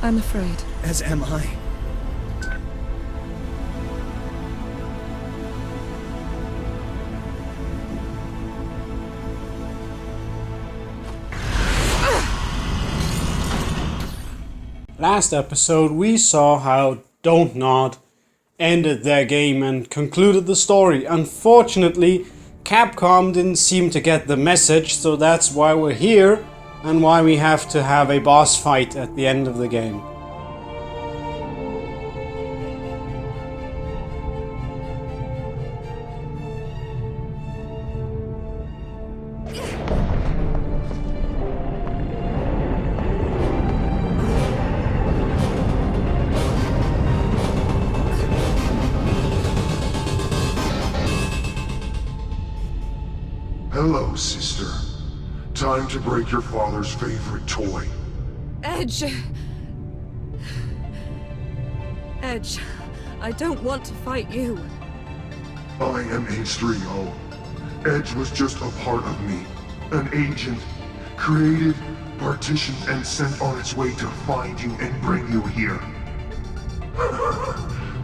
I'm afraid. As am I. Last episode we saw how Don't Nod ended their game and concluded the story. Unfortunately, Capcom didn't seem to get the message, so that's why we're here and why we have to have a boss fight at the end of the game. Hello, sister. Time to break your father's favorite toy. Edge! Edge, I don't want to fight you. I am H3O. Edge was just a part of me. An agent. Created, partitioned, and sent on its way to find you and bring you here.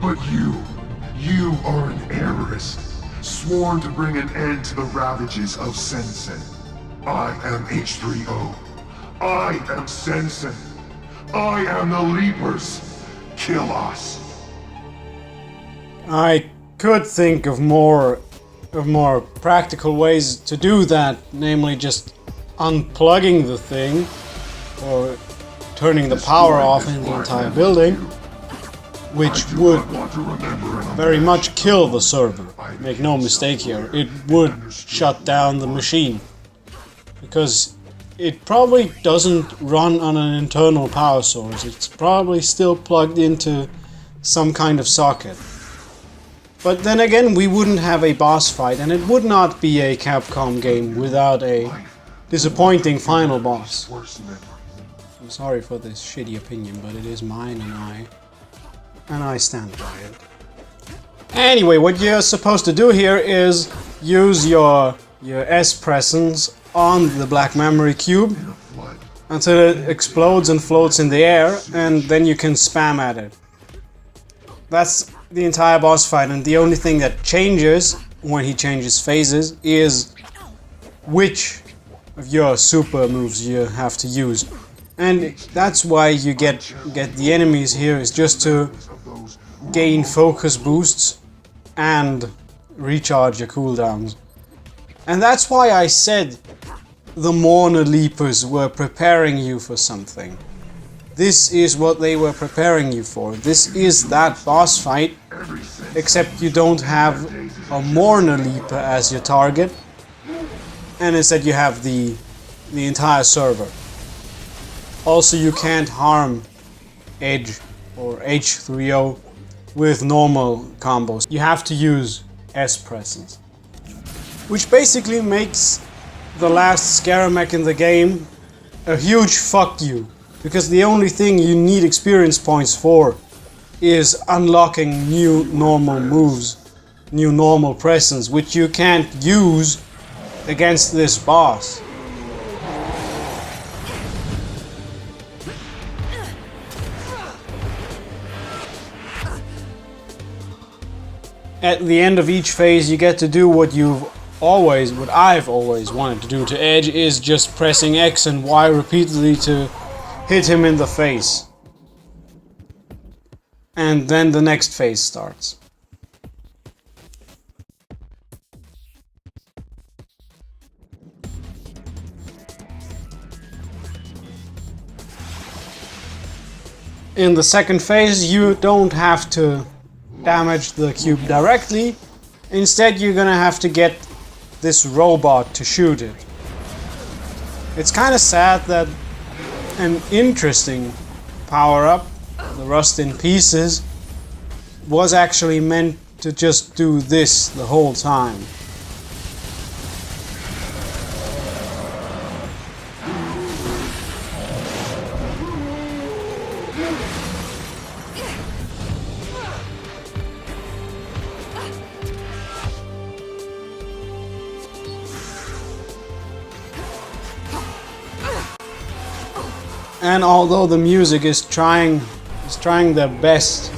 But you are an heiress. Sworn to bring an end to the ravages of Sensen. I am H3O. I am Sensen. I am the Leapers. Kill us. I could think of more practical ways to do that, namely just unplugging the thing or turning the power off in the entire building, which would very much kill the server. Make no mistake here, it would shut down the machine. Because it probably doesn't run on an internal power source, it's probably still plugged into some kind of socket. But then again, we wouldn't have a boss fight, and it would not be a Capcom game without a disappointing final boss. I'm sorry for this shitty opinion, but it is mine and I stand by it. Anyway, what you're supposed to do here is use your S presence on the black memory cube until it explodes and floats in the air, and then you can spam at it. That's the entire boss fight, and the only thing that changes when he changes phases is which of your super moves you have to use. And that's why you get the enemies here, is just to gain focus boosts and recharge your cooldowns. And that's why I said the Mourner Leapers were preparing you for something. This is what they were preparing you for. This is that boss fight, except you don't have a Mourner Leaper as your target, and instead you have the entire server. Also, you can't harm Edge or H3O with normal combos. You have to use S presence, which basically makes the last Scaramech in the game a huge fuck you, because the only thing you need experience points for is unlocking new normal moves, new normal presence, which you can't use against this boss. At the end of each phase, you get to do what I've always wanted to do to Edge, is just pressing X and Y repeatedly to hit him in the face. And then the next phase starts. In the second phase, you don't have to damage the cube directly. Instead, you're gonna have to get this robot to shoot it. It's kind of sad that an interesting power-up, the Rust in Pieces, was actually meant to just do this the whole time. And although the music is trying their best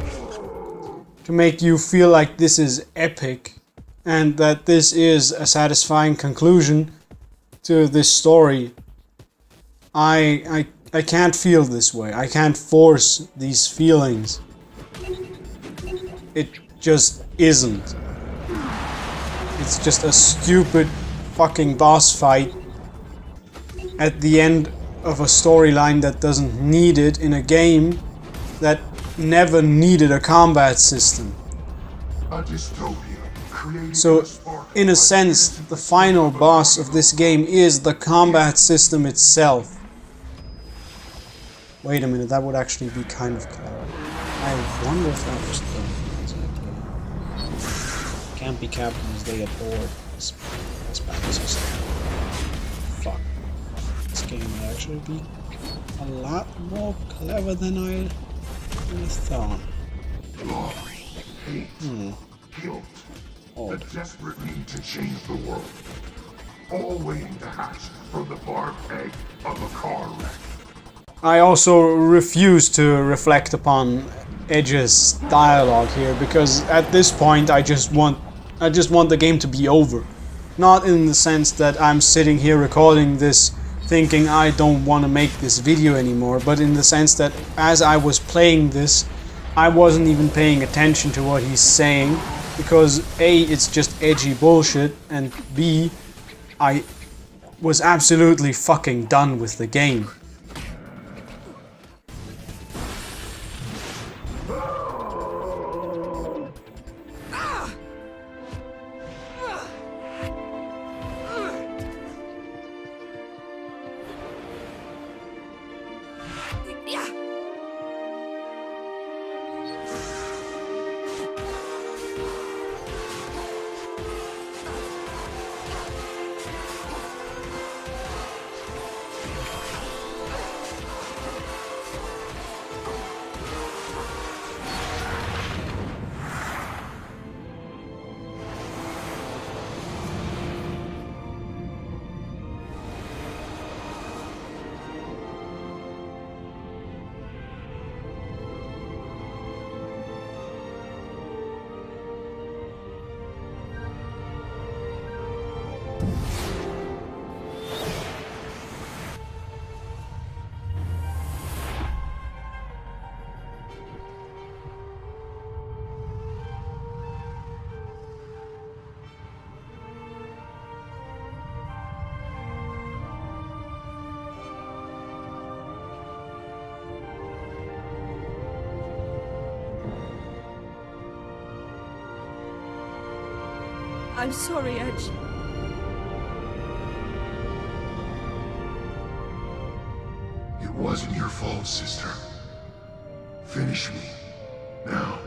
to make you feel like this is epic and that this is a satisfying conclusion to this story, I can't feel this way. I can't force these feelings. It just isn't. It's just a stupid fucking boss fight at the end of a storyline that doesn't need it in a game that never needed a combat system. A dystopia created So, a spark in a sense, the final boss of this game is the combat system itself. Wait a minute, that would actually be kind of clever. I wonder if that was the... Can't be captains, they abhor this battle system. Fuck. This game might actually be a lot more clever than I would have thought. love, hate, guilt, the desperate need to change the world. All waiting to hatch from the barbed egg of a car wreck. I also refuse to reflect upon Edge's dialogue here because at this point I just want the game to be over. Not in the sense that I'm sitting here recording this thinking I don't want to make this video anymore, but in the sense that as I was playing this, I wasn't even paying attention to what he's saying because A, it's just edgy bullshit, and B, I was absolutely fucking done with the game. I'm sorry, Edge. It wasn't your fault, sister. Finish me. Now.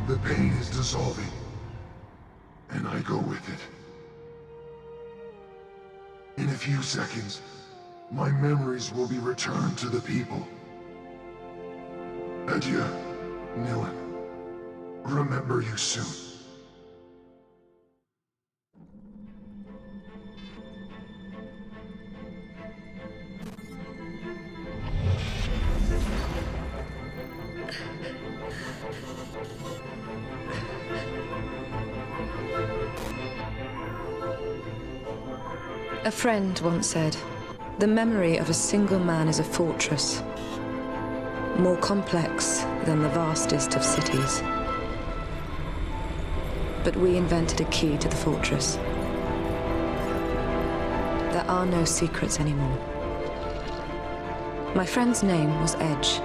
The pain is dissolving, and I go with it. In a few seconds, my memories will be returned to the people. Adieu, Nilin. Remember you soon. A friend once said, "The memory of a single man is a fortress, more complex than the vastest of cities." But we invented a key to the fortress. There are no secrets anymore. My friend's name was Edge.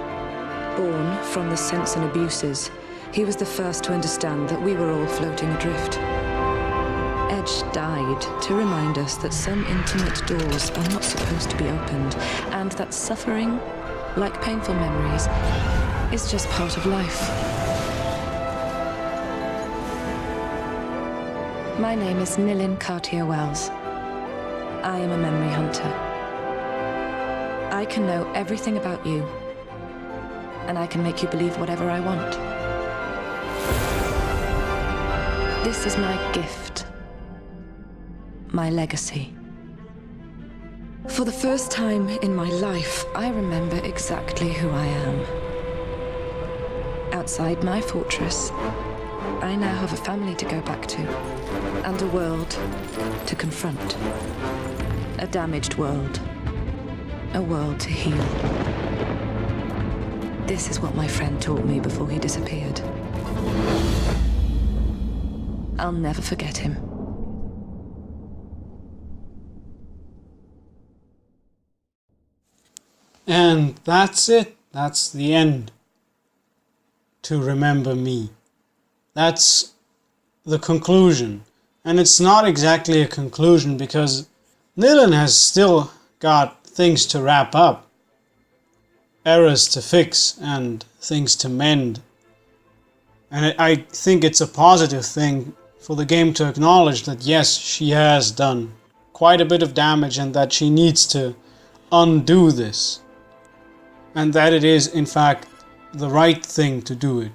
Born from the sense and abuses, he was the first to understand that we were all floating adrift. Edge died to remind us that some intimate doors are not supposed to be opened, and that suffering, like painful memories, is just part of life. My name is Nilin Cartier-Wells. I am a memory hunter. I can know everything about you, and I can make you believe whatever I want. This is my gift. My legacy. For the first time in my life, I remember exactly who I am. Outside my fortress, I now have a family to go back to, and a world to confront. A damaged world. A world to heal. This is what my friend taught me before he disappeared. I'll never forget him. And that's it. That's the end. To Remember Me. That's the conclusion. And it's not exactly a conclusion because Nilin has still got things to wrap up. Errors to fix and things to mend. And I think it's a positive thing for the game to acknowledge that yes, she has done quite a bit of damage and that she needs to undo this. And that it is, in fact, the right thing to do it.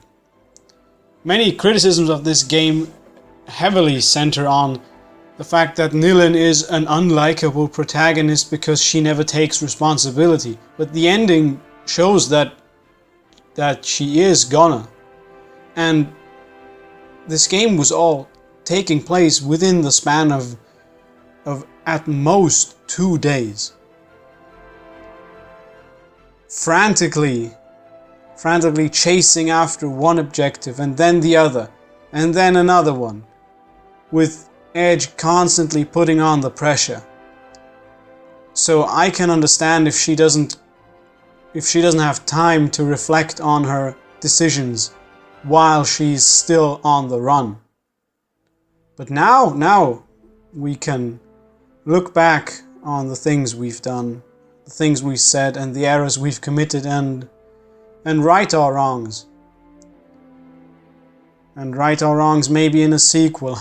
Many criticisms of this game heavily center on the fact that Nilin is an unlikable protagonist because she never takes responsibility. But the ending shows that she is gonna. And this game was all taking place within the span of at most 2 days. Frantically chasing after one objective and then the other and then another one, with Edge constantly putting on the pressure. So I can understand if she doesn't have time to reflect on her decisions while she's still on the run. But now we can look back on the things we've done, the things we've said and the errors we've committed and right our wrongs. And right our wrongs maybe in a sequel.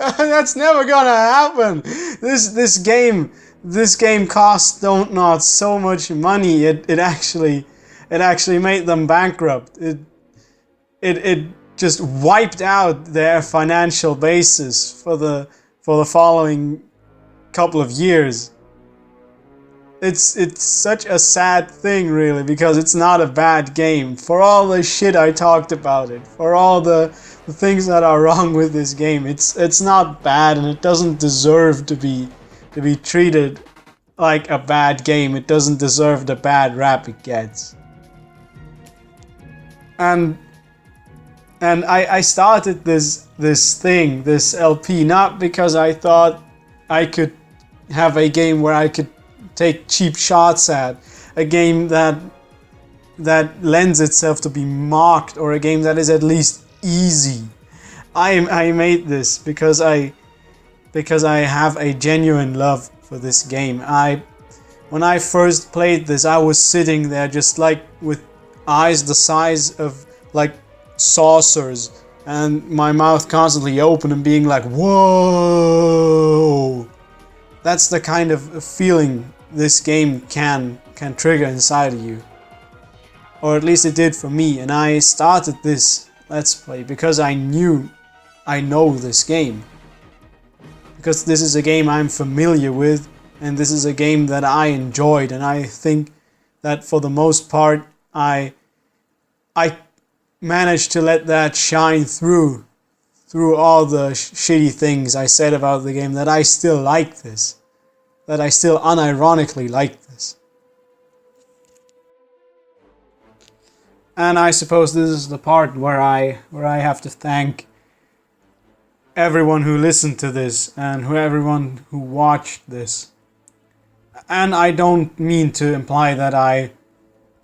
That's never gonna happen. This game cost Don't Not so much money. It actually made them bankrupt. It just wiped out their financial basis for the following couple of years. It's such a sad thing, really, because it's not a bad game. For all the shit I talked about it, for all the things that are wrong with this game, it's not bad, and it doesn't deserve to be treated like a bad game. It doesn't deserve the bad rap it gets. And I started this LP not because I thought I could have a game where I could take cheap shots at, a game that lends itself to be mocked, or a game that is at least easy. I made this because I have a genuine love for this game. When I first played this, I was sitting there just like with eyes the size of like saucers and my mouth constantly open and being like, whoa! That's the kind of feeling this game can trigger inside of you. Or at least it did for me. And I started this Let's Play because I know this game. Because this is a game I'm familiar with, and this is a game that I enjoyed, and I think that for the most part I managed to let that shine through all the shitty things I said about the game, that I still like this. That I still unironically like this. And I suppose this is the part where I have to thank everyone who listened to this and everyone who watched this. And I don't mean to imply that I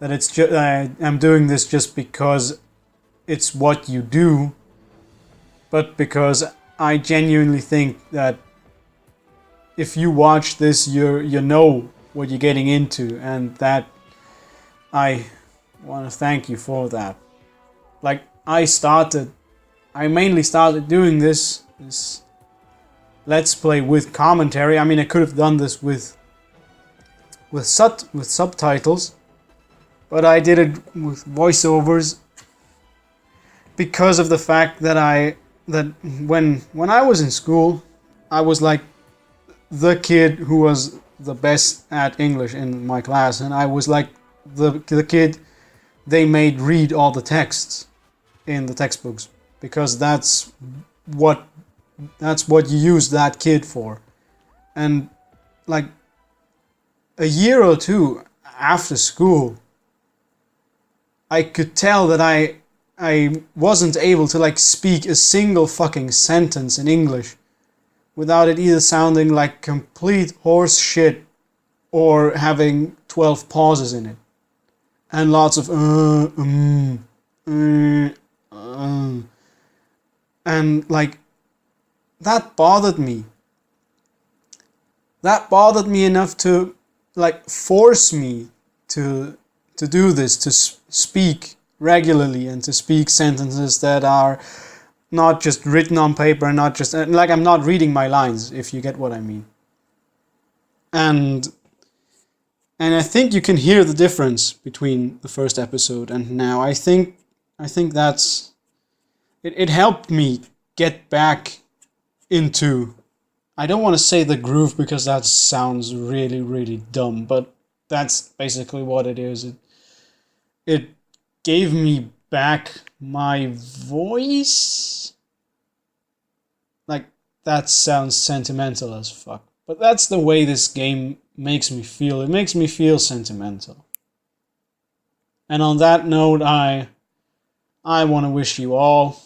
am doing this just because it's what you do, but because I genuinely think that if you watch this, you know what you're getting into, and that I want to thank you for that. Like, I mainly started doing this Let's Play with commentary. I mean, I could have done this with subtitles, but I did it with voiceovers. because of the fact that when I was in school, I was like the kid who was the best at English in my class, and I was like the kid they made read all the texts in the textbooks, because that's what you use that kid for. And like a year or two after school, I could tell that I wasn't able to like speak a single fucking sentence in English without it either sounding like complete horse shit or having 12 pauses in it. And lots of and like that bothered me. That bothered me enough to like force me to do this, to speak regularly and to speak sentences that are not just written on paper, not just like I'm not reading my lines, if you get what I mean. And I think you can hear the difference between the first episode and now. I think that's it helped me get back into, I don't want to say the groove because that sounds really, really dumb, but that's basically what it is. It gave me back my voice. Like, that sounds sentimental as fuck, but that's the way this game makes me feel. It makes me feel sentimental. And on that note, I want to wish you all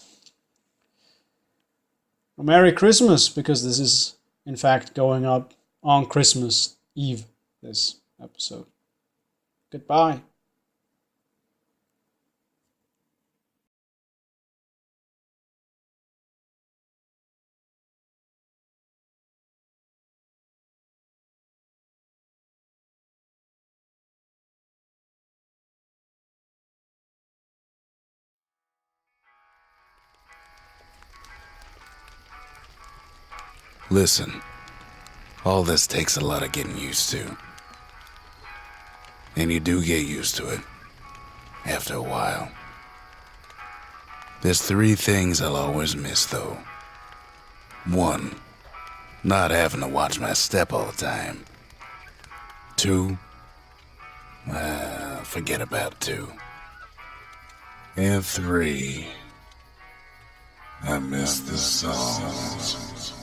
a Merry Christmas, because this is in fact going up on Christmas Eve, this episode. Goodbye. Listen, all this takes a lot of getting used to. And you do get used to it, after a while. There's 3 things I'll always miss, though. 1, not having to watch my step all the time. 2, forget about 2. And 3, I miss the songs.